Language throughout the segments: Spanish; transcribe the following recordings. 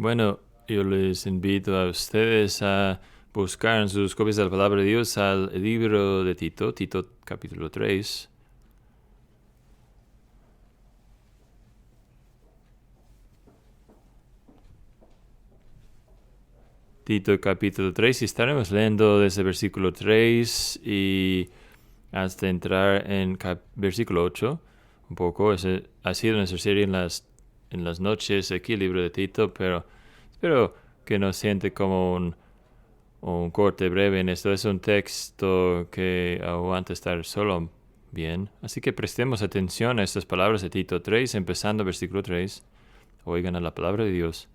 Bueno, yo les invito a ustedes a buscar en sus copias de la palabra de Dios al libro de Tito, Tito capítulo 3. Tito capítulo 3 y estaremos leyendo desde versículo 3 y hasta entrar en versículo 8. Un poco, ha sido nuestra serie en las noches aquí, el libro de Tito, pero espero que no siente como un corte breve en esto. Es un texto que aguanta estar solo bien. Así que prestemos atención a estas palabras de Tito 3, empezando versículo 3. Oigan a la palabra de Dios.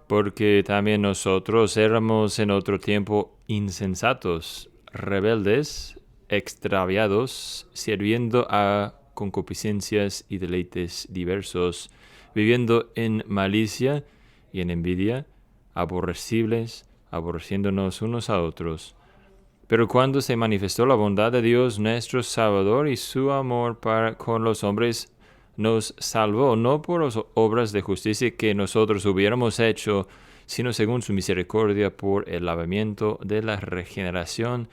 Porque también nosotros éramos en otro tiempo insensatos, rebeldes, extraviados, sirviendo a concupiscencias y deleites diversos, viviendo en malicia y en envidia, aborrecibles, aborreciéndonos unos a otros. Pero cuando se manifestó la bondad de Dios nuestro Salvador y su amor para con los hombres, nos salvó no por obras de justicia que nosotros hubiéramos hecho, sino según su misericordia por el lavamiento de la regeneración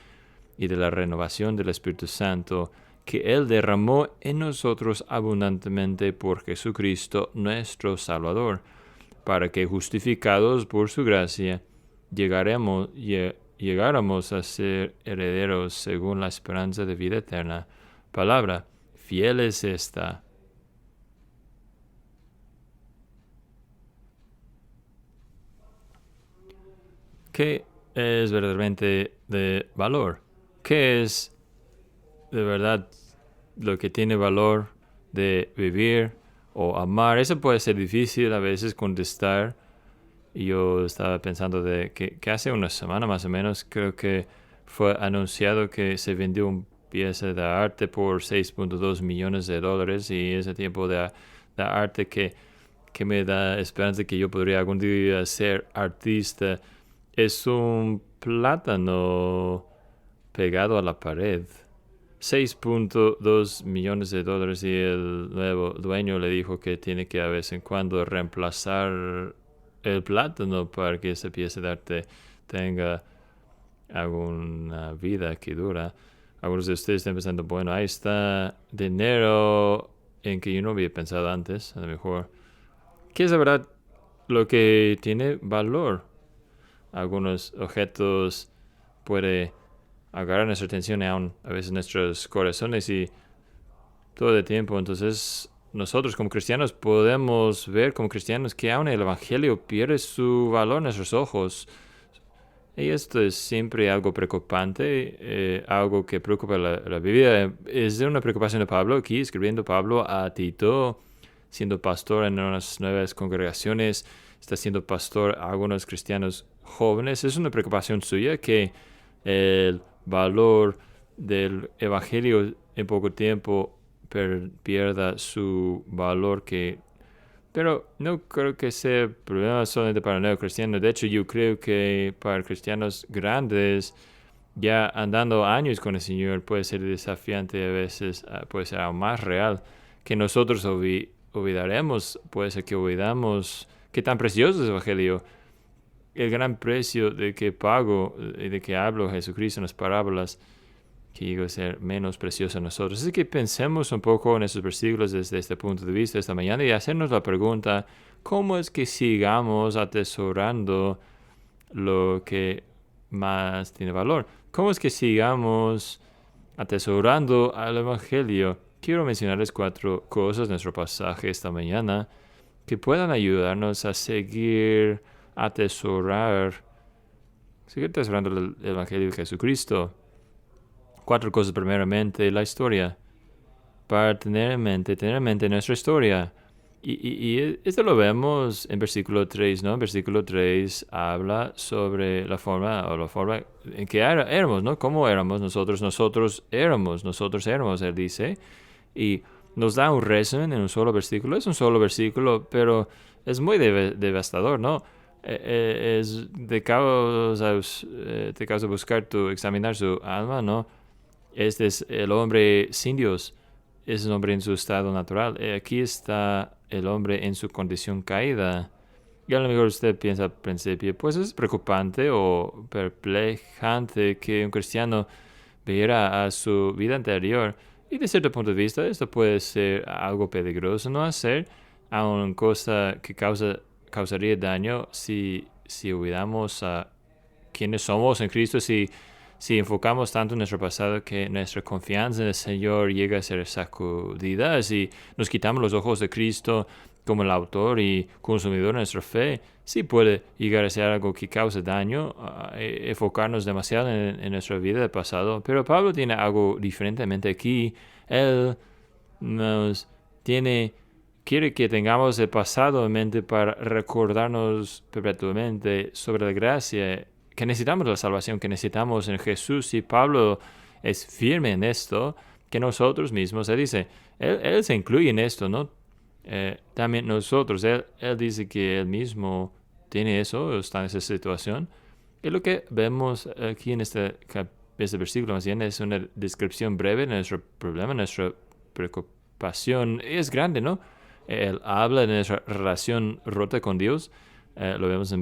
y de la renovación del Espíritu Santo, que Él derramó en nosotros abundantemente por Jesucristo nuestro Salvador, para que justificados por su gracia llegáramos a ser herederos según la esperanza de vida eterna. Palabra, fiel es esta. ¿Qué es verdaderamente de valor? ¿Qué es de verdad lo que tiene valor de vivir o amar? Eso puede ser difícil a veces contestar. Y yo estaba pensando de que hace una semana más o menos creo que fue anunciado que se vendió una pieza de arte por $6.2 millones y ese tipo de arte que me da esperanza de que yo podría algún día ser artista. Es un plátano pegado a la pared. $6.2 millones y el nuevo dueño le dijo que tiene que a vez en cuando reemplazar el plátano para que esa pieza de arte tenga alguna vida que dura. Algunos de ustedes están pensando, bueno, ahí está dinero en que yo no había pensado antes, a lo mejor. ¿Qué es la verdad lo que tiene valor? Algunos objetos puede agarrar nuestra atención aún a veces nuestros corazones y todo el tiempo. Entonces nosotros como cristianos podemos ver como cristianos que aún el Evangelio pierde su valor en nuestros ojos. Y esto es siempre algo preocupante, algo que preocupa la Biblia. Es de una preocupación de Pablo aquí, escribiendo Pablo a Tito, siendo pastor en unas nuevas congregaciones, está siendo pastor a algunos cristianos jóvenes. Es una preocupación suya que el valor del Evangelio en poco tiempo pierda su valor pero no creo que sea problema solamente para neocristianos. De hecho, yo creo que para cristianos grandes, ya andando años con el Señor, puede ser desafiante a veces, puede ser aún más real, que nosotros olvidaremos, puede ser que olvidamos qué tan precioso es el Evangelio, el gran precio de que pago y de que hablo Jesucristo en las parábolas, que llegó a ser menos precioso a nosotros. Así que pensemos un poco en esos versículos desde este punto de vista esta mañana y hacernos la pregunta, ¿cómo es que sigamos atesorando lo que más tiene valor? ¿Cómo es que sigamos atesorando al Evangelio? Quiero mencionarles 4 cosas en nuestro pasaje esta mañana que puedan ayudarnos a seguir atesorando el Evangelio de Jesucristo. 4 cosas. Primeramente, la historia. Para tener en mente nuestra historia. Y esto lo vemos en versículo 3, ¿no? En versículo 3 habla sobre la forma en que éramos, ¿no? ¿Cómo éramos nosotros? Nosotros éramos, él dice. Y nos da un resumen en un solo versículo. Es un solo versículo, pero es muy devastador, ¿no? Es de causa examinar su alma, ¿no? Este es el hombre sin Dios, es un hombre en su estado natural. Aquí está el hombre en su condición caída. Y a lo mejor usted piensa al principio, pues es preocupante o perplejante que un cristiano viera a su vida anterior. Y de cierto punto de vista, esto puede ser algo peligroso no hacer a una cosa que causaría daño si olvidamos a quiénes somos en Cristo, si enfocamos tanto en nuestro pasado que nuestra confianza en el Señor llega a ser sacudida, si nos quitamos los ojos de Cristo como el autor y consumidor de nuestra fe, sí puede llegar a ser algo que cause daño, enfocarnos demasiado en nuestra vida del pasado. Pero Pablo tiene algo diferentemente aquí. Él nos quiere que tengamos el pasado en mente para recordarnos perpetuamente sobre la gracia, que necesitamos la salvación, que necesitamos en Jesús. Y Pablo es firme en esto, que nosotros mismos, él dice, él se incluye en esto, ¿no? También nosotros, él dice que él mismo tiene eso, está en esa situación. Y lo que vemos aquí en este versículo más bien es una descripción breve de nuestro problema, nuestra preocupación. Es grande, ¿no? Él habla de nuestra relación rota con Dios. Lo vemos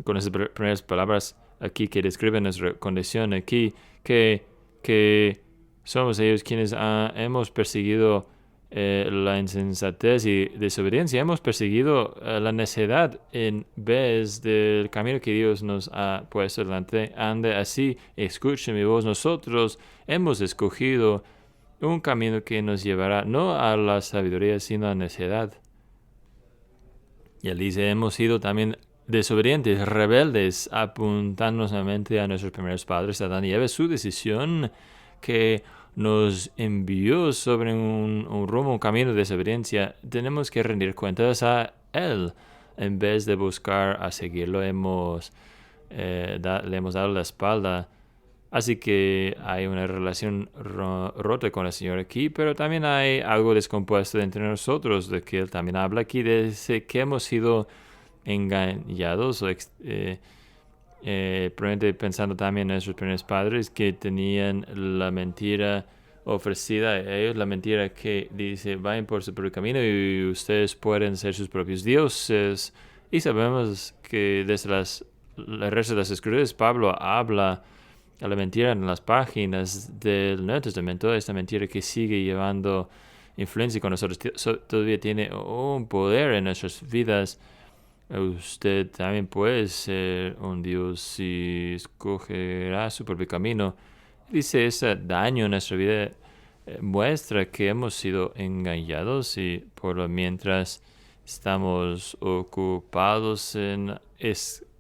con esas primeras palabras aquí que describen nuestra condición aquí, que somos ellos quienes hemos perseguido la insensatez y desobediencia. Hemos perseguido la necedad en vez del camino que Dios nos ha puesto delante. Ande así, escuche mi voz. Nosotros hemos escogido un camino que nos llevará no a la sabiduría, sino a la necedad. Y él dice, hemos sido también desobedientes, rebeldes, apuntándonos nuevamente a nuestros primeros padres, Adán y Eva. Su decisión que nos envió sobre un rumbo, un camino de desobediencia. Tenemos que rendir cuentas a Él. En vez de buscar a seguirlo, le hemos dado la espalda. Así que hay una relación rota con el Señor aquí, pero también hay algo descompuesto entre nosotros, de que Él también habla aquí, de que hemos sido engañados, probablemente pensando también en nuestros primeros padres que tenían la mentira ofrecida a ellos, la mentira que dice, vayan por su propio camino y ustedes pueden ser sus propios dioses. Y sabemos que desde el resto de las escrituras, Pablo habla a la mentira en las páginas del Nuevo Testamento, esta mentira que sigue llevando influencia con nosotros, todavía tiene un poder en nuestras vidas. Usted también puede ser un Dios si escogerá su propio camino. Dice, ese daño en nuestra vida muestra que hemos sido engañados y por lo mientras estamos ocupados en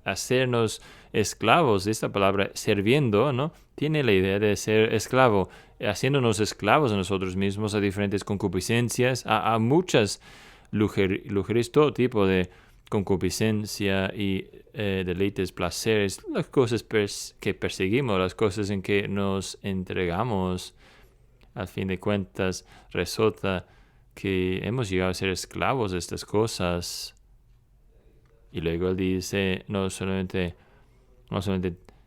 hacernos esclavos. Esta palabra sirviendo, ¿no? Tiene la idea de ser esclavo, haciéndonos esclavos de nosotros mismos a diferentes concupiscencias, a muchas lujeres, todo tipo de concupiscencia y deleites, placeres, las cosas que perseguimos, las cosas en que nos entregamos. Al fin de cuentas, resulta que hemos llegado a ser esclavos de estas cosas. Y luego él dice, no solamente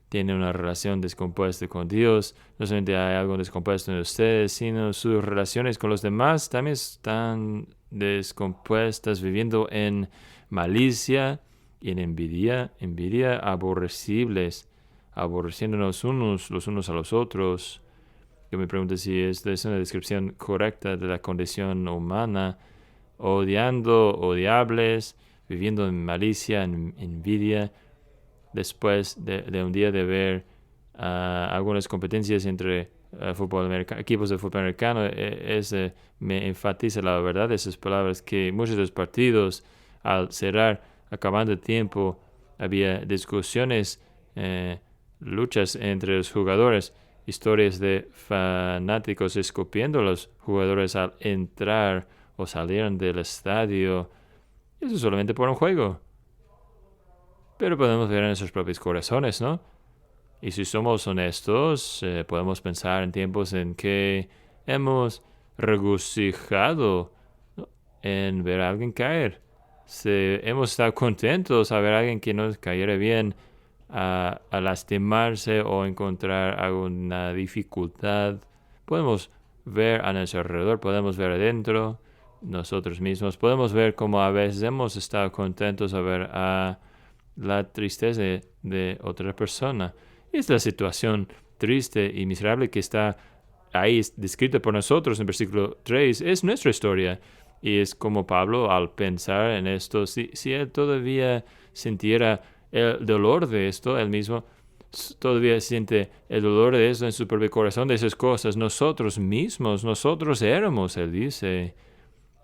tiene una relación descompuesta con Dios, no solamente hay algo descompuesto en ustedes, sino sus relaciones con los demás también están descompuestas, viviendo en malicia y en envidia aborrecibles, aborreciéndonos los unos a los otros. Yo me pregunto si esta es una descripción correcta de la condición humana, odiables, viviendo en malicia, en envidia, después de un día de ver algunas competencias entre equipos de fútbol americano. Me enfatiza la verdad de esas palabras, que muchos de los partidos, al cerrar, acabando el tiempo, había discusiones, luchas entre los jugadores, historias de fanáticos escupiendo a los jugadores al entrar o salieron del estadio. Eso solamente por un juego. Pero podemos ver en nuestros propios corazones, ¿no? Y si somos honestos, podemos pensar en tiempos en que hemos regocijado, ¿no?, en ver a alguien caer. Hemos estado contentos a ver a alguien que nos cayera bien, a lastimarse o encontrar alguna dificultad. Podemos ver a nuestro alrededor, podemos ver adentro nosotros mismos. Podemos ver cómo a veces hemos estado contentos a ver a la tristeza de otra persona. Y es la situación triste y miserable que está ahí descrita por nosotros en versículo 3. Es nuestra historia. Y es como Pablo, al pensar en esto, si él todavía sintiera el dolor de esto, él mismo todavía siente el dolor de eso en su propio corazón, de esas cosas. Nosotros mismos, nosotros éramos, él dice.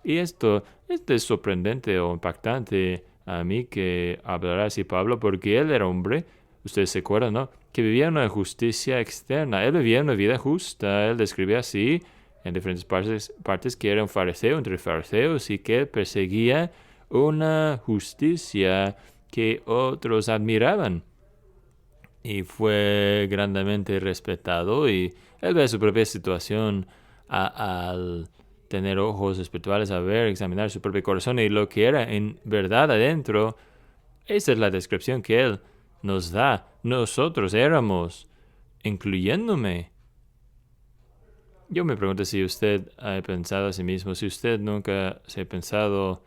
Y esto es sorprendente o impactante a mí que hablará así Pablo, porque él era hombre, ustedes se acuerdan, ¿no? Que vivía una justicia externa. Él vivía una vida justa. Él describía así en diferentes partes que era un fariseo entre fariseos y que perseguía una justicia que otros admiraban. Y fue grandemente respetado y él ve su propia situación al tener ojos espirituales a ver, examinar su propio corazón y lo que era en verdad adentro. Esa es la descripción que él nos da. Nosotros éramos, incluyéndome. Yo me pregunto si usted ha pensado a sí mismo, si usted nunca se ha pensado,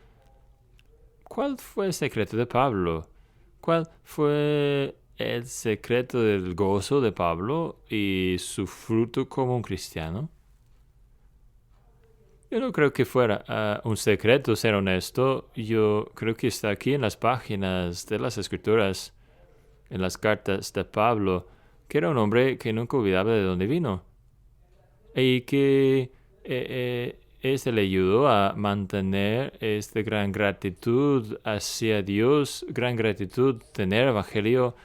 ¿cuál fue el secreto de Pablo? ¿Cuál fue el secreto del gozo de Pablo y su fruto como un cristiano? Yo no creo que fuera un secreto, ser honesto. Yo creo que está aquí en las páginas de las Escrituras, en las cartas de Pablo, que era un hombre que nunca olvidaba de dónde vino. Y que este le ayudó a mantener esta gran gratitud hacia Dios, gran gratitud, tener evangelio,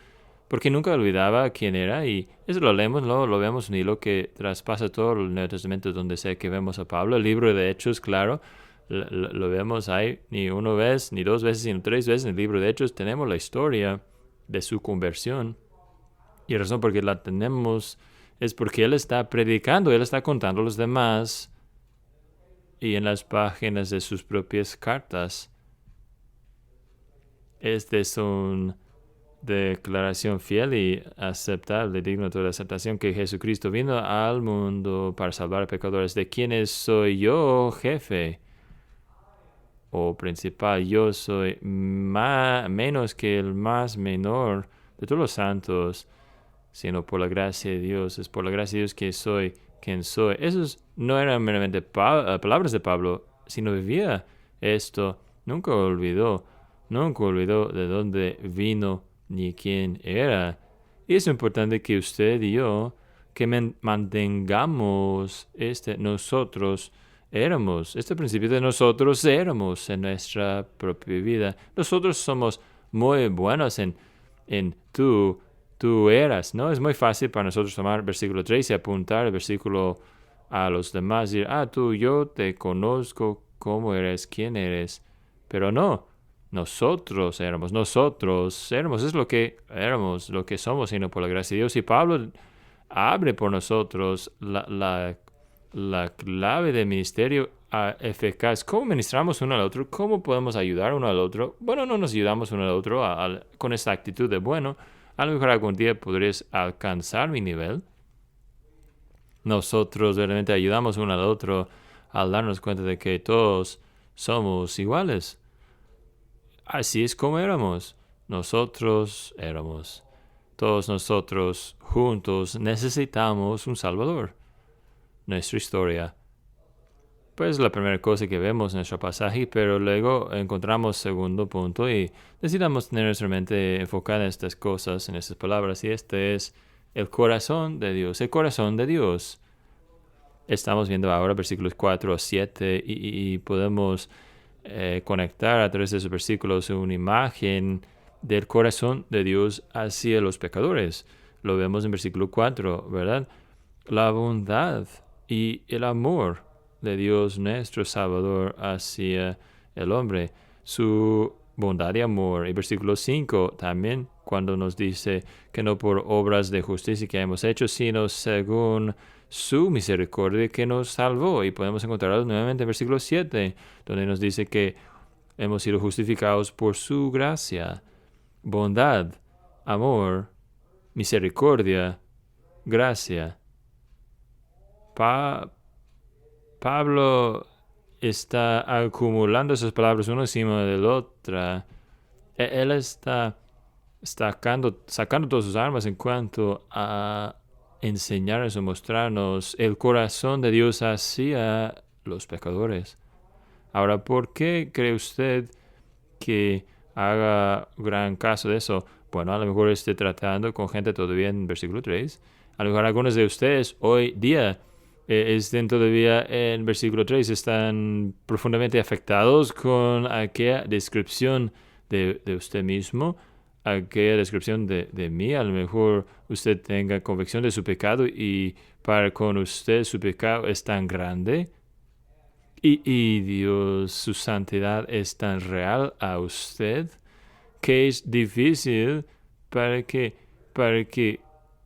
porque nunca olvidaba quién era. Y eso lo leemos, ¿no? Lo vemos en hilo que traspasa todo el Nuevo Testamento donde sea que vemos a Pablo. El libro de Hechos, claro, lo vemos ahí ni una vez, ni dos veces, sino tres veces en el libro de Hechos. Tenemos la historia de su conversión. Y la razón por qué la tenemos es porque él está predicando, él está contando a los demás y en las páginas de sus propias cartas. Esta es una declaración fiel y aceptable, digno de toda aceptación, que Jesucristo vino al mundo para salvar a pecadores. ¿De quiénes soy yo, jefe o principal? Yo soy menos que el más menor de todos los santos, sino por la gracia de Dios. Es por la gracia de Dios que soy quien soy. Esos no eran meramente palabras de Pablo, sino vivía esto. Nunca olvidó de dónde vino ni quién era. Y es importante que usted y yo, que mantengamos nosotros éramos, este principio de nosotros éramos en nuestra propia vida. Nosotros somos muy buenos en tú eras, ¿no? Es muy fácil para nosotros tomar versículo 3 y apuntar el versículo a los demás y decir, yo te conozco, cómo eres, quién eres. Pero no, nosotros éramos, es lo que éramos, lo que somos, sino por la gracia de Dios. Y Pablo abre por nosotros la clave del ministerio eficaz. ¿Cómo ministramos uno al otro? ¿Cómo podemos ayudar uno al otro? Bueno, no nos ayudamos uno al otro con esta actitud de bueno. A lo mejor algún día podrías alcanzar mi nivel. Nosotros realmente ayudamos uno al otro al darnos cuenta de que todos somos iguales. Así es como éramos. Nosotros éramos. Todos nosotros juntos necesitamos un Salvador. Nuestra historia, pues la primera cosa que vemos en nuestro pasaje, pero luego encontramos segundo punto y necesitamos tener nuestra mente enfocada en estas cosas, en estas palabras, y este es el corazón de Dios, el corazón de Dios. Estamos viendo ahora versículos 4 a 7 y podemos conectar a través de esos versículos una imagen del corazón de Dios hacia los pecadores. Lo vemos en versículo 4, ¿verdad? La bondad y el amor de Dios nuestro Salvador hacia el hombre, su bondad y amor. Y versículo 5 también, cuando nos dice que no por obras de justicia que hemos hecho, sino según su misericordia que nos salvó. Y podemos encontrarlo nuevamente en versículo 7, donde nos dice que hemos sido justificados por su gracia. Bondad, amor, misericordia, gracia. Pablo está acumulando esas palabras una encima de la otra. Él está sacando todas sus armas en cuanto a enseñarnos o mostrarnos el corazón de Dios hacia los pecadores. Ahora, ¿por qué cree usted que haga gran caso de eso? Bueno, a lo mejor esté tratando con gente todavía en versículo 3. A lo mejor algunos de ustedes hoy día estén todavía en versículo 3, están profundamente afectados con aquella descripción de usted mismo, aquella descripción de mí. A lo mejor usted tenga convicción de su pecado y para con usted su pecado es tan grande y Dios, su santidad es tan real a usted que es difícil para que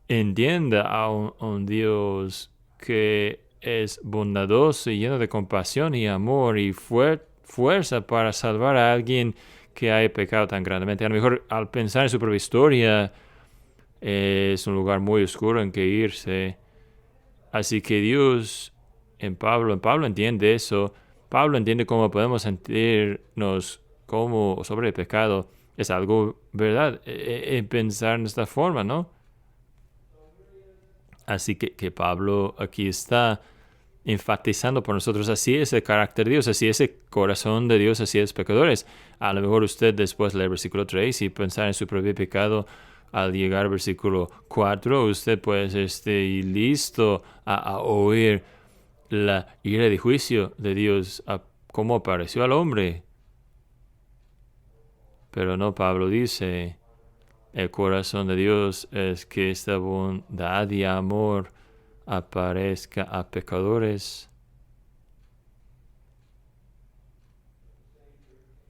entienda a un Dios que es bondadoso y lleno de compasión y amor y fuerza para salvar a alguien que haya pecado tan grandemente. A lo mejor al pensar en su propia historia es un lugar muy oscuro en que irse. Así que Dios en Pablo entiende eso. Pablo entiende cómo podemos sentirnos como sobre el pecado. Es algo, ¿verdad? Pensar en esta forma, ¿no? Así que Pablo aquí está enfatizando por nosotros, así es el carácter de Dios, así es el corazón de Dios, así es pecadores. A lo mejor usted después lee el versículo 3 y pensar en su propio pecado, al llegar al versículo 4, usted pues esté listo a oír la ira de juicio de Dios, a cómo apareció al hombre. Pero no, Pablo dice, el corazón de Dios es que esta bondad y amor aparezca a pecadores,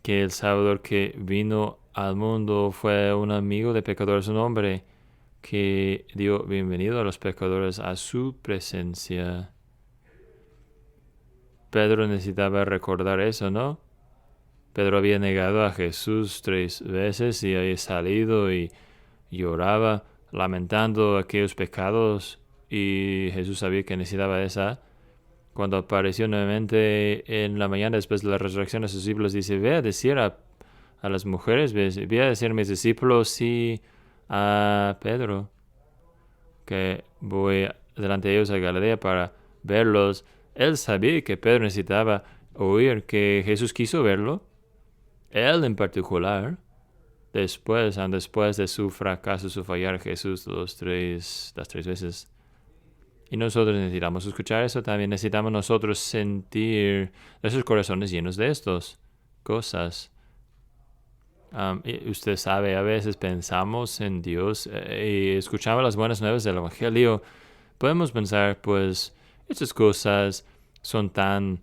que el Salvador que vino al mundo fue un amigo de pecadores, un hombre que dio bienvenido a los pecadores a su presencia. Pedro necesitaba recordar eso, ¿no? Pedro había negado a Jesús 3 veces y había salido y lloraba lamentando aquellos pecados y Jesús sabía que necesitaba esa. Cuando apareció nuevamente en la mañana después de la resurrección a sus discípulos, dice, ve a decir a las mujeres, ve a decir a mis discípulos y a Pedro que voy delante de ellos a Galilea para verlos. Él sabía que Pedro necesitaba oír que Jesús quiso verlo, él en particular. Después de su fracaso, su fallar, Jesús las tres veces. Y nosotros necesitamos escuchar eso también. Necesitamos nosotros sentir nuestros corazones llenos de estas cosas. Y usted sabe, a veces pensamos en Dios y escuchamos las buenas nuevas del Evangelio. Podemos pensar, pues, estas cosas son tan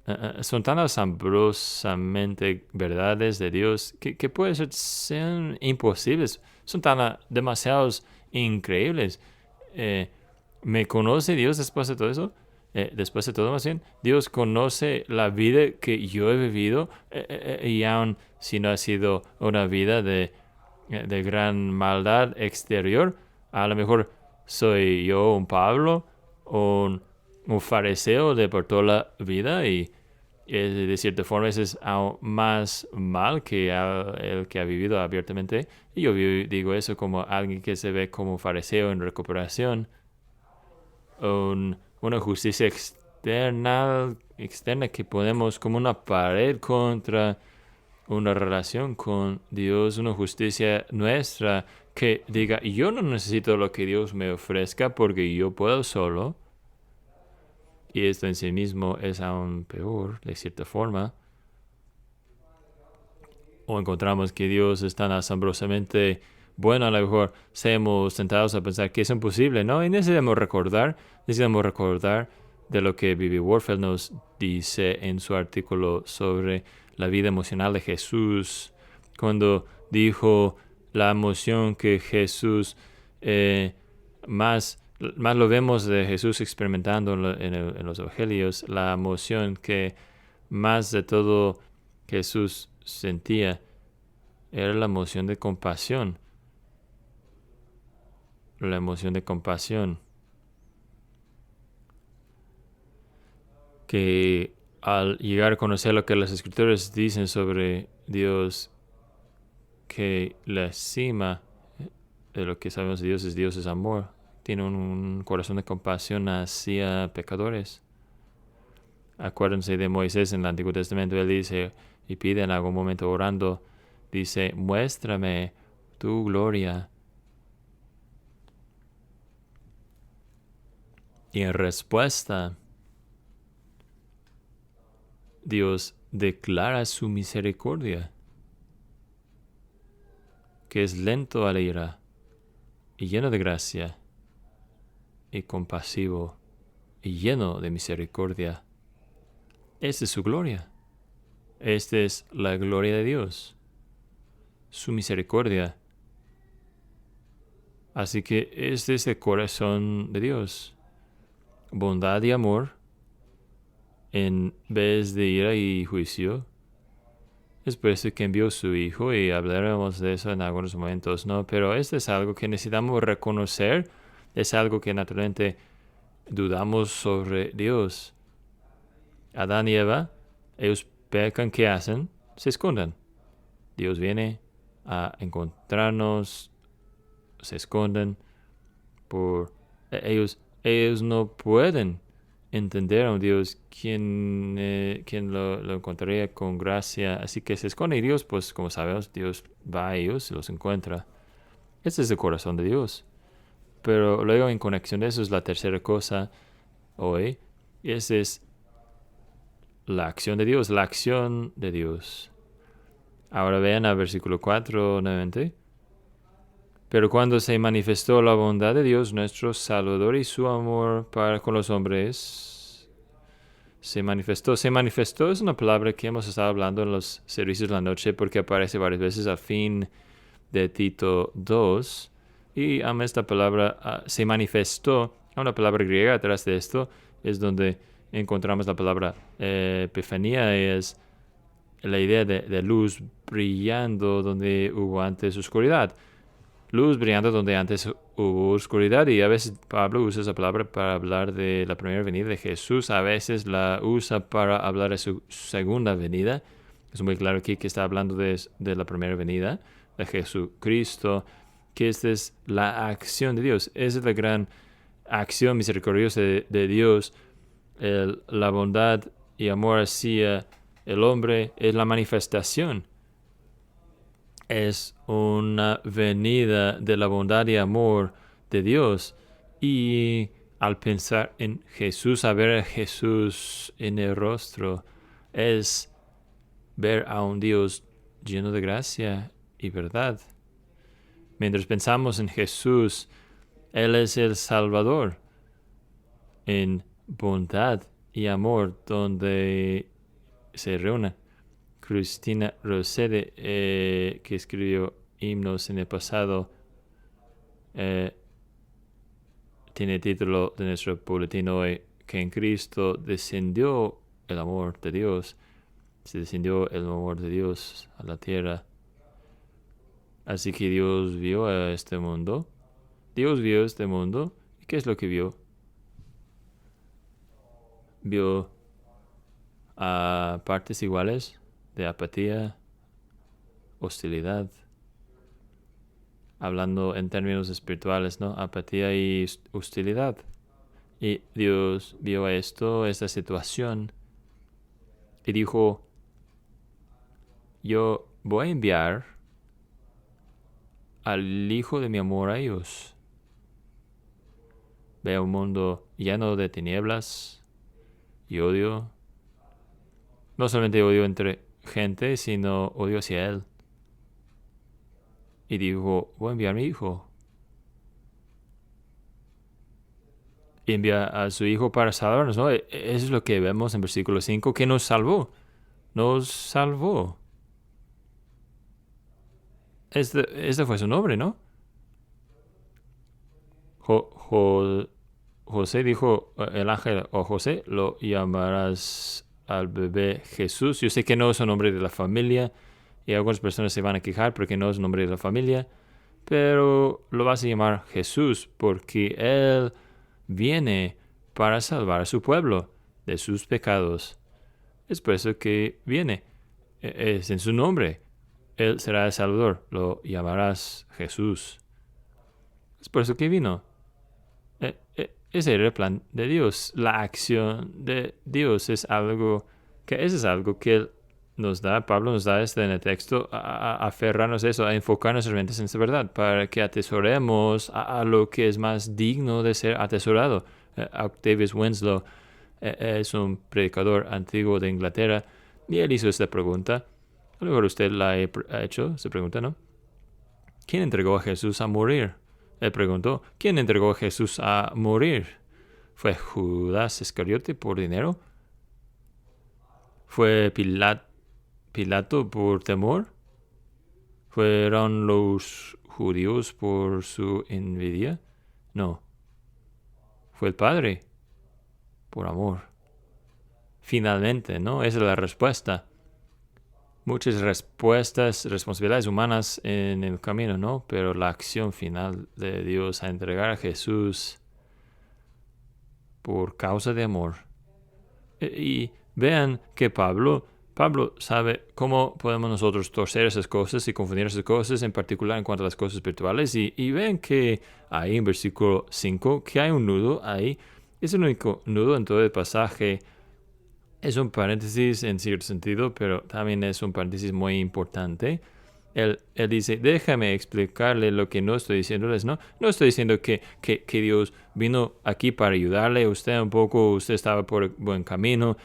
asombrosamente verdades de Dios que puede ser sean imposibles. Son tan demasiados increíbles. ¿Me conoce Dios después de todo eso? Después de todo, más bien, Dios conoce la vida que yo he vivido y aun si no ha sido una vida de gran maldad exterior, a lo mejor soy yo un Pablo, un fariseo de por toda la vida y de cierta forma ese es aún más mal que el que ha vivido abiertamente. Y yo digo eso como alguien que se ve como fariseo en recuperación. Una justicia externa que ponemos como una pared contra una relación con Dios, una justicia nuestra que diga, yo no necesito lo que Dios me ofrezca porque yo puedo solo. Y esto en sí mismo es aún peor, de cierta forma. O encontramos que Dios es tan asombrosamente bueno, a lo mejor seamos tentados a pensar que es imposible, ¿no? Y necesitamos recordar de lo que Bibi Warfield nos dice en su artículo sobre la vida emocional de Jesús, cuando dijo la emoción que Jesús más lo vemos de Jesús experimentando en los evangelios, la emoción que más de todo Jesús sentía era la emoción de compasión. La emoción de compasión. Que al llegar a conocer lo que las Escrituras dicen sobre Dios, que la cima de lo que sabemos de Dios es amor. Tiene un corazón de compasión hacia pecadores. Acuérdense de Moisés en el Antiguo Testamento. Él dice y pide en algún momento orando, dice, muéstrame tu gloria. Y en respuesta, Dios declara su misericordia, que es lento a la ira y lleno de gracia y compasivo y lleno de misericordia. Esta es su gloria. Esta es la gloria de Dios, su misericordia. Así que este es el corazón de Dios. Bondad y amor en vez de ira y juicio. Es por eso que envió su Hijo y hablaremos de eso en algunos momentos, ¿no? Pero esto es algo que necesitamos reconocer. Es algo que naturalmente dudamos sobre Dios. Adán y Eva, ellos pecan, ¿qué hacen? Se esconden. Dios viene a encontrarnos, se esconden por ellos no pueden entender a un Dios quien lo encontraría con gracia, así que se esconde y Dios, pues como sabemos, Dios va a ellos y los encuentra. Ese es el corazón de Dios. Pero luego en conexión de eso es la tercera cosa hoy, y esa es la acción de Dios, la acción de Dios. Ahora vean al versículo 4 nuevamente. Pero cuando se manifestó la bondad de Dios, nuestro Salvador, y su amor para con los hombres, se manifestó. Se manifestó es una palabra que hemos estado hablando en los servicios de la noche porque aparece varias veces al fin de Tito 2. Y esta palabra se manifestó, una palabra griega atrás de esto, es donde encontramos la palabra epifanía, es la idea de luz brillando donde hubo antes oscuridad. Luz brillando donde antes hubo oscuridad, y a veces Pablo usa esa palabra para hablar de la primera venida de Jesús, a veces la usa para hablar de su segunda venida. Es muy claro aquí que está hablando de la primera venida de Jesucristo, que esta es la acción de Dios. Esa es la gran acción misericordiosa de Dios. La bondad y amor hacia el hombre es la manifestación. Es una venida de la bondad y amor de Dios. Y al pensar en Jesús, a ver a Jesús en el rostro, es ver a un Dios lleno de gracia y verdad. Mientras pensamos en Jesús, Él es el Salvador en bondad y amor, donde se reúne. Cristina Rossetti, que escribió himnos en el pasado, tiene el título de nuestro boletín hoy, que en Cristo descendió el amor de Dios. Se descendió el amor de Dios a la tierra. Así que Dios vio a este mundo. Dios vio este mundo. ¿Y qué es lo que vio? Vio a partes iguales de apatía, hostilidad, hablando en términos espirituales, ¿no? Apatía y hostilidad. Y Dios vio esta situación, y dijo, yo voy a enviar al Hijo de mi amor a ellos. Veo un mundo lleno de tinieblas y odio. No solamente odio entre gente, sino odio hacia Él. Y dijo, voy a enviar a mi Hijo. Y envía a su Hijo para salvarnos, ¿no? Eso es lo que vemos en versículo 5, que nos salvó. Nos salvó. Este fue su nombre, ¿no? José dijo, el ángel, José, lo llamarás al bebé Jesús. Yo sé que no es un nombre de la familia, y algunas personas se van a quejar porque no es un nombre de la familia, pero lo vas a llamar Jesús porque Él viene para salvar a su pueblo de sus pecados. Es por eso que viene. Es en su nombre. Él será el Salvador. Lo llamarás Jesús. Es por eso que vino. Ese era el plan de Dios. La acción de Dios es algo que Él nos da, Pablo nos da en el texto, a aferrarnos a eso, a enfocar nuestras mentes en esa verdad, para que atesoremos a lo que es más digno de ser atesorado. Octavius Winslow es un predicador antiguo de Inglaterra, y él hizo esta pregunta. A lo mejor usted la ha hecho, esa pregunta, ¿no? ¿Quién entregó a Jesús a morir? Él preguntó, ¿quién entregó a Jesús a morir? ¿Fue Judas Iscariote por dinero? ¿Fue Pilato por temor? ¿Fueron los judíos por su envidia? No. Fue el Padre por amor. Finalmente, ¿no? Esa es la respuesta. Muchas responsabilidades humanas en el camino, ¿no? Pero la acción final de Dios a entregar a Jesús por causa de amor. Y vean que Pablo sabe cómo podemos nosotros torcer esas cosas y confundir esas cosas, en particular en cuanto a las cosas espirituales. Y ven que ahí en versículo 5, que hay un nudo ahí. Es el único nudo en todo el pasaje. Es un paréntesis en cierto sentido, pero también es un paréntesis muy importante. Él dice, déjame explicarle lo que no estoy diciéndoles, ¿no? No estoy diciendo que Dios vino aquí para ayudarle a usted un poco, usted estaba por buen camino,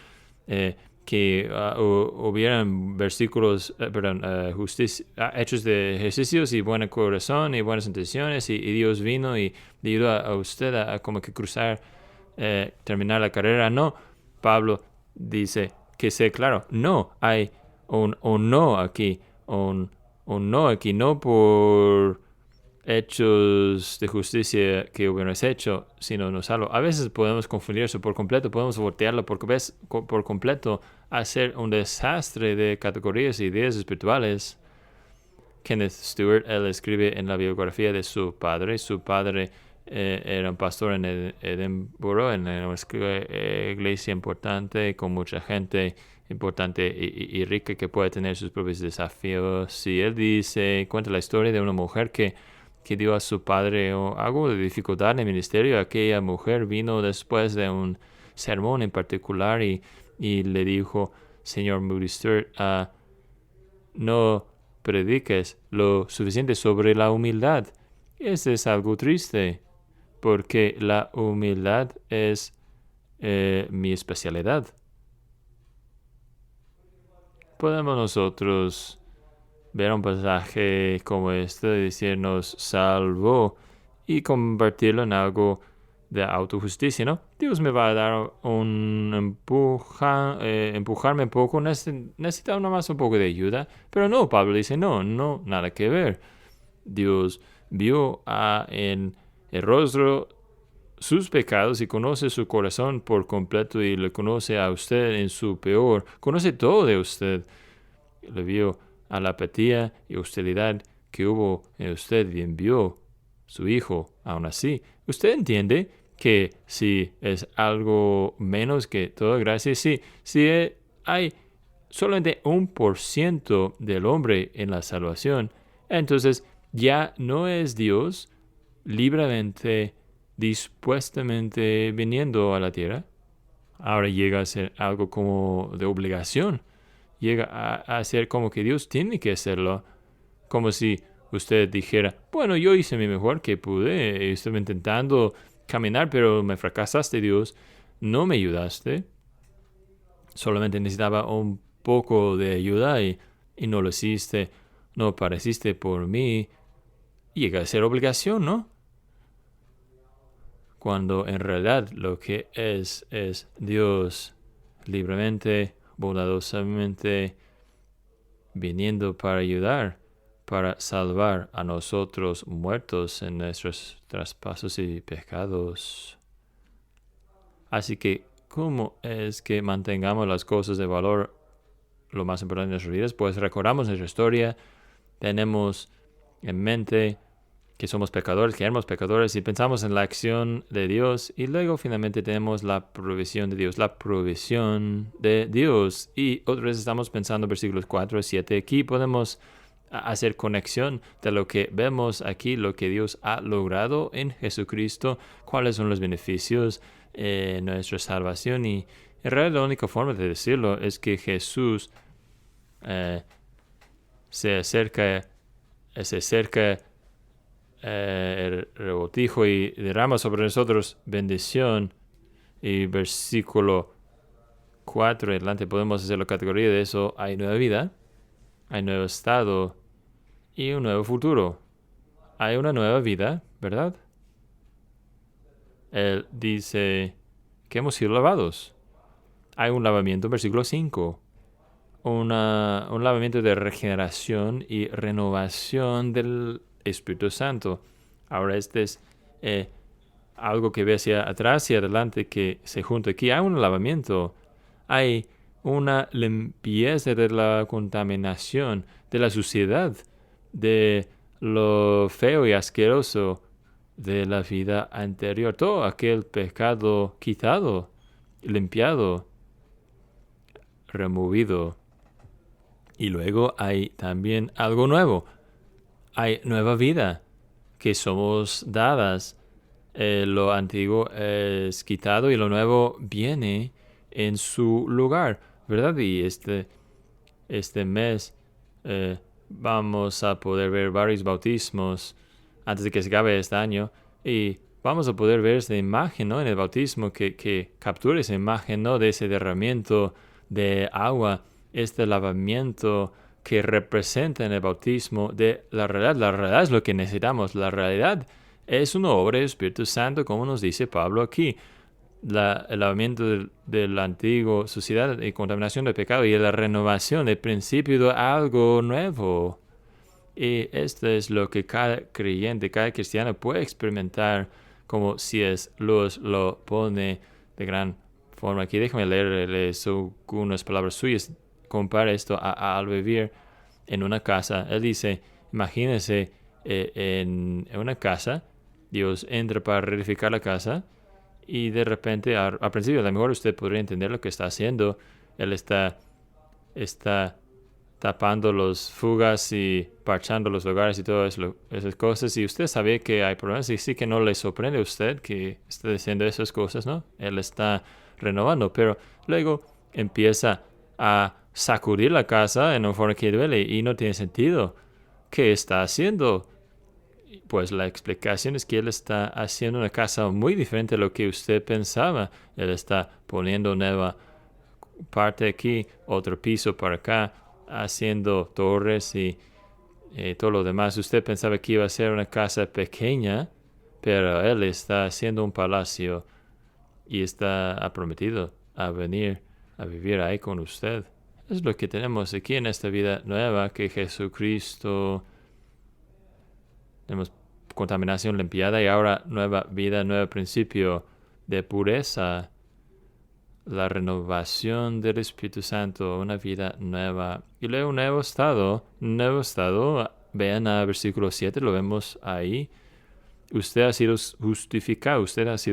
que hubieran versículos, hechos de ejercicios y buen corazón y buenas intenciones, y Dios vino y le ayudó a usted a como que cruzar, terminar la carrera. No, Pablo dice que sé claro, no hay un no aquí, un no aquí, no por hechos de justicia que hubieras hecho, sino no salvo. A veces podemos confundir eso por completo, podemos voltearlo por completo, hacer un desastre de categorías e ideas espirituales. Kenneth Stewart, él escribe en la biografía de su padre. Su padre era un pastor en Edimburgo, en una iglesia importante, con mucha gente importante y rica que puede tener sus propios desafíos. Y él cuenta la historia de una mujer que dio a su padre algo de dificultad en el ministerio. Aquella mujer vino después de un sermón en particular y le dijo, señor Moody Stewart, no prediques lo suficiente sobre la humildad. Eso es algo triste, porque la humildad es mi especialidad. Podemos nosotros ver un pasaje como este, decirnos salvo y convertirlo en algo de autojusticia, ¿no? Dios me va a dar un empujarme un poco, necesita nomás un poco de ayuda, pero no, Pablo dice, no, nada que ver. Dios vio en el rostro sus pecados y conoce su corazón por completo y le conoce a usted en su peor, conoce todo de usted, le vio a la apatía y hostilidad que hubo en usted y envió su Hijo. Aún así, usted entiende que si es algo menos que toda gracia, si hay solamente 1% del hombre en la salvación, entonces ya no es Dios libremente, dispuestamente viniendo a la tierra. Ahora llega a ser algo como de obligación. Llega a ser como que Dios tiene que hacerlo. Como si usted dijera, bueno, yo hice mi mejor que pude, estuve intentando caminar, pero me fracasaste, Dios. No me ayudaste. Solamente necesitaba un poco de ayuda y no lo hiciste. No apareciste por mí. Llega a ser obligación, ¿no? Cuando en realidad lo que es Dios libremente, bondadosamente, viniendo para ayudar, para salvar a nosotros muertos en nuestros traspasos y pecados. Así que, ¿cómo es que mantengamos las cosas de valor lo más importante de nuestras vidas? Pues recordamos nuestra historia, tenemos en mente que somos pecadores, que éramos pecadores, y pensamos en la acción de Dios, y luego finalmente tenemos la provisión de Dios, la provisión de Dios. Y otra vez estamos pensando en versículos 4 y 7. Aquí podemos hacer conexión de lo que vemos aquí, lo que Dios ha logrado en Jesucristo, cuáles son los beneficios de nuestra salvación. Y en realidad la única forma de decirlo es que Jesús se acerca el regocijo y derrama sobre nosotros bendición. Y versículo 4 adelante podemos hacer la categoría de eso. Hay nueva vida, hay nuevo estado y un nuevo futuro. Hay una nueva vida, ¿verdad? Él dice que hemos sido lavados. Hay un lavamiento, versículo 5. Un lavamiento de regeneración y renovación del Espíritu Santo. Ahora este es algo que ve hacia atrás y adelante que se junta aquí. Hay un lavamiento, hay una limpieza de la contaminación, de la suciedad, de lo feo y asqueroso de la vida anterior. Todo aquel pecado quitado, limpiado, removido. Y luego hay también algo nuevo. Hay nueva vida que somos dadas. Lo antiguo es quitado y lo nuevo viene en su lugar, ¿verdad? Y este mes vamos a poder ver varios bautismos antes de que se acabe este año. Y vamos a poder ver esta imagen, ¿no? En el bautismo que captura esa imagen, ¿no? De ese derramamiento de agua, este lavamiento que representa en el bautismo de la realidad. La realidad es lo que necesitamos. La realidad es una obra del Espíritu Santo, como nos dice Pablo aquí. El lavamiento de la antigua suciedad y contaminación del pecado y la renovación, el principio de algo nuevo. Y esto es lo que cada creyente, cada cristiano puede experimentar, como si es luz lo pone de gran forma. Aquí déjame leerles algunas palabras suyas. Compara esto al vivir en una casa. Él dice, imagínense en una casa, Dios entra para reedificar la casa y de repente al principio a lo mejor usted podría entender lo que está haciendo. Él está tapando los fugas y parchando los lugares y todas esas cosas. Y usted sabe que hay problemas y sí que no le sorprende a usted que esté diciendo esas cosas, ¿no? Él está renovando, pero luego empieza a sacudir la casa en una forma que duele y no tiene sentido. ¿Qué está haciendo? Pues la explicación es que él está haciendo una casa muy diferente a lo que usted pensaba. Él está poniendo nueva parte aquí, otro piso para acá, haciendo torres y todo lo demás. Usted pensaba que iba a ser una casa pequeña, pero él está haciendo un palacio y está prometido a venir a vivir ahí con usted. Es lo que tenemos aquí en esta vida nueva, que Jesucristo, tenemos contaminación limpiada y ahora nueva vida, nuevo principio de pureza, la renovación del Espíritu Santo, una vida nueva. Y luego un nuevo estado, vean a versículo 7, lo vemos ahí. Usted ha sido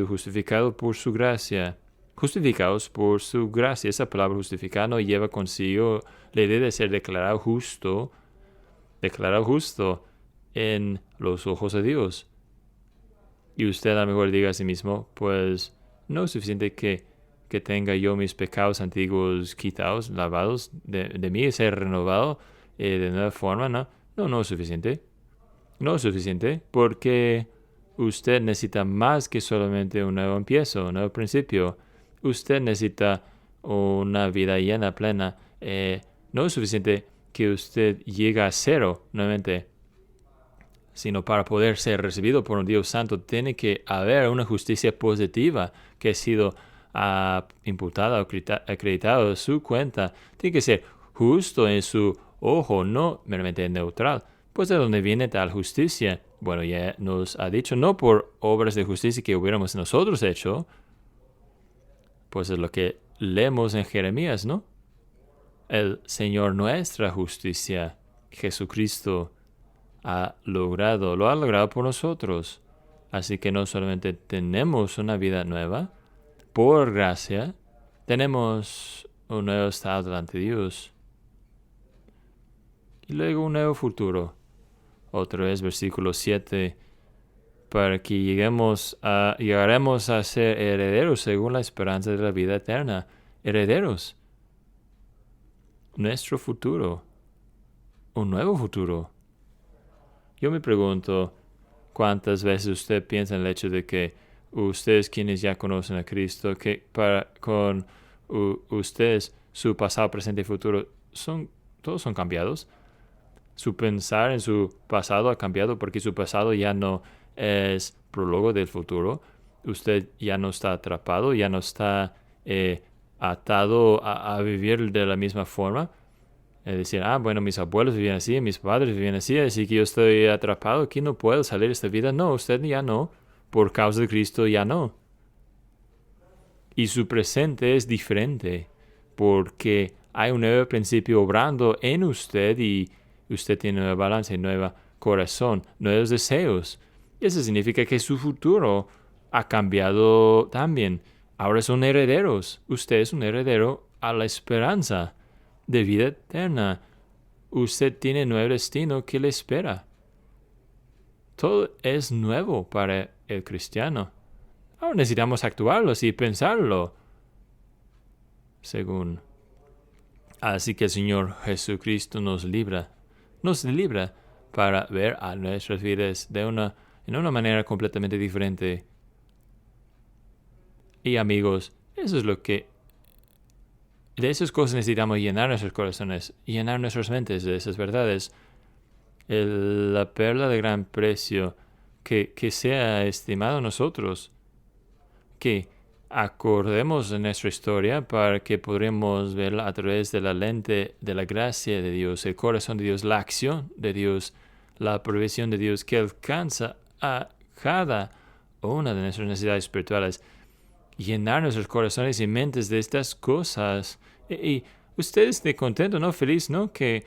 justificado por su gracia. Justificados por su gracia. Esa palabra justificado no lleva consigo la idea de ser declarado justo en los ojos de Dios. Y usted a lo mejor diga a sí mismo, pues no es suficiente que tenga yo mis pecados antiguos quitados, lavados de mí, ser renovado de nueva forma, ¿no? No es suficiente. No es suficiente porque usted necesita más que solamente un nuevo empiezo, un nuevo principio. Usted necesita una vida llena, plena. No es suficiente que usted llegue a cero nuevamente, sino para poder ser recibido por un Dios santo tiene que haber una justicia positiva que ha sido imputada o acreditada a su cuenta. Tiene que ser justo en su ojo, no meramente neutral. Pues ¿de dónde viene tal justicia? Bueno, ya nos ha dicho, no por obras de justicia que hubiéramos nosotros hecho, pues es lo que leemos en Jeremías, ¿no? El Señor nuestra justicia, Jesucristo, ha logrado. Lo ha logrado por nosotros. Así que no solamente tenemos una vida nueva, por gracia, tenemos un nuevo estado delante de Dios. Y luego un nuevo futuro. Otra vez, versículo 7. Para que llegaremos a ser herederos según la esperanza de la vida eterna. Herederos. Nuestro futuro. Un nuevo futuro. Yo me pregunto, ¿cuántas veces usted piensa en el hecho de que ustedes quienes ya conocen a Cristo, que con ustedes su pasado, presente y futuro todos son cambiados? Su pensar en su pasado ha cambiado porque su pasado ya no es prólogo del futuro. Usted ya no está atrapado, ya no está atado a vivir de la misma forma. Es decir, bueno, mis abuelos vivían así, mis padres vivían así, así que yo estoy atrapado, aquí no puedo salir de esta vida. No, usted ya no. Por causa de Cristo ya no. Y su presente es diferente porque hay un nuevo principio obrando en usted y usted tiene nueva balanza, nuevo corazón, nuevos deseos. Y eso significa que su futuro ha cambiado también. Ahora son herederos. Usted es un heredero a la esperanza de vida eterna. Usted tiene un nuevo destino que le espera. Todo es nuevo para el cristiano. Ahora necesitamos actuarlo y pensarlo. Según. Así que el Señor Jesucristo nos libra para ver a nuestras vidas en una manera completamente diferente. Y amigos, eso es lo que de esas cosas necesitamos llenar nuestros corazones, llenar nuestras mentes de esas verdades. La perla de gran precio que sea estimado a nosotros, que acordemos de nuestra historia para que podamos verla a través de la lente de la gracia de Dios, el corazón de Dios, la acción de Dios, la provisión de Dios que alcanza a cada una de nuestras necesidades espirituales. Llenar nuestros corazones y mentes de estas cosas. Y usted esté contento, ¿no? Feliz, ¿no? Que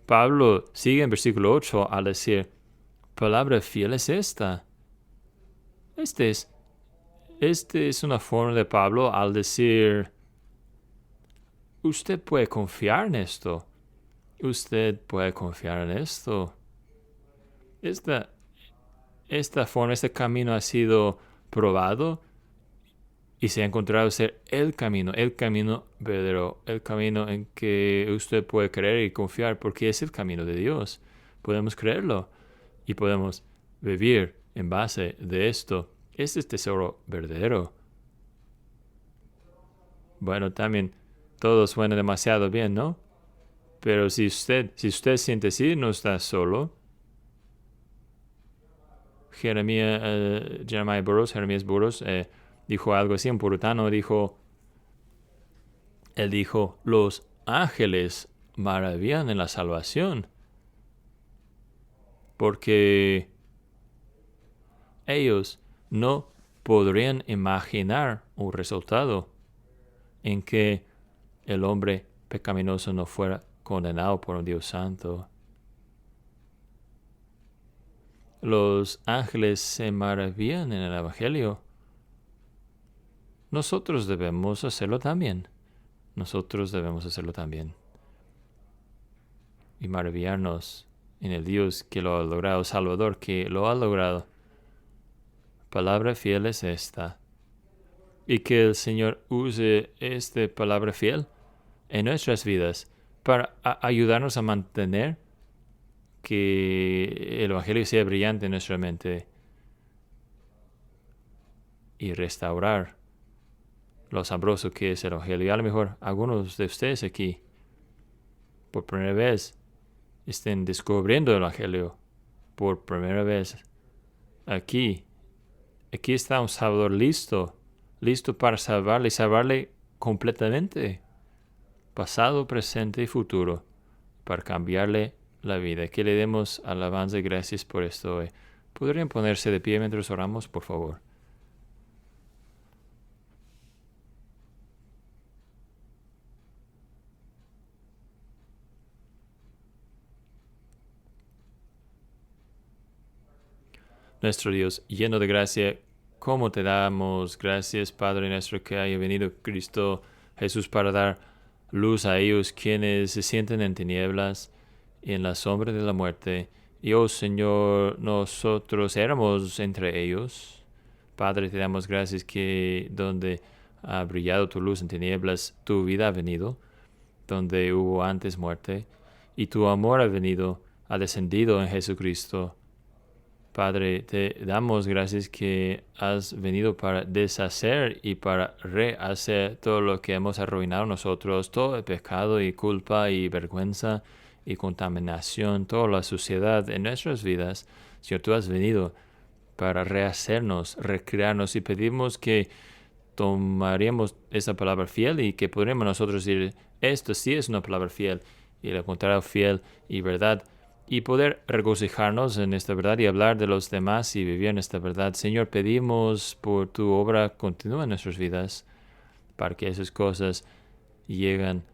Pablo sigue en versículo 8 al decir, palabra fiel es esta. Este es una forma de Pablo al decir, usted puede confiar en esto. Usted puede confiar en esto. Esta forma, este camino ha sido probado y se ha encontrado ser el camino verdadero, el camino en que usted puede creer y confiar porque es el camino de Dios. Podemos creerlo y podemos vivir en base de esto. Este es tesoro verdadero. Bueno, también todo suena demasiado bien, ¿no? Pero si usted siente así, no está solo. Jeremías Burroughs, dijo algo así, un puritano él dijo, los ángeles maravillan en la salvación, porque ellos no podrían imaginar un resultado en que el hombre pecaminoso no fuera condenado por un Dios santo. Los ángeles se maravillan en el Evangelio. Nosotros debemos hacerlo también. Y maravillarnos en el Dios que lo ha logrado, Salvador que lo ha logrado. Palabra fiel es esta. Y que el Señor use esta palabra fiel en nuestras vidas para ayudarnos a mantener que el Evangelio sea brillante en nuestra mente y restaurar lo asombroso que es el Evangelio. Y a lo mejor algunos de ustedes aquí, por primera vez, estén descubriendo el Evangelio por primera vez. Aquí está un Salvador listo para salvarle completamente, pasado, presente y futuro, para cambiarle la vida. Que le demos alabanza y gracias por esto hoy. ¿Podrían ponerse de pie mientras oramos, por favor? nuestro Dios, lleno de gracia, ¿cómo te damos gracias, Padre nuestro, que haya venido Cristo Jesús para dar luz a ellos quienes se sienten en tinieblas y en la sombra de la muerte? Y, oh Señor, nosotros éramos entre ellos. Padre, te damos gracias que donde ha brillado tu luz en tinieblas, tu vida ha venido, donde hubo antes muerte, y tu amor ha venido, ha descendido en Jesucristo. Padre, te damos gracias que has venido para deshacer y para rehacer todo lo que hemos arruinado nosotros, todo el pecado y culpa y vergüenza y contaminación, toda la suciedad en nuestras vidas. Señor, tú has venido para rehacernos, recrearnos, y pedimos que tomaríamos esa palabra fiel y que podremos nosotros decir, esto sí es una palabra fiel, y lo contrario fiel y verdad, y poder regocijarnos en esta verdad y hablar de los demás y vivir en esta verdad. Señor, pedimos por tu obra continua en nuestras vidas, para que esas cosas lleguen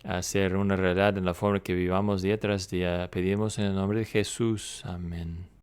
a ser una realidad en la forma que vivamos día tras día. Pedimos en el nombre de Jesús. Amén.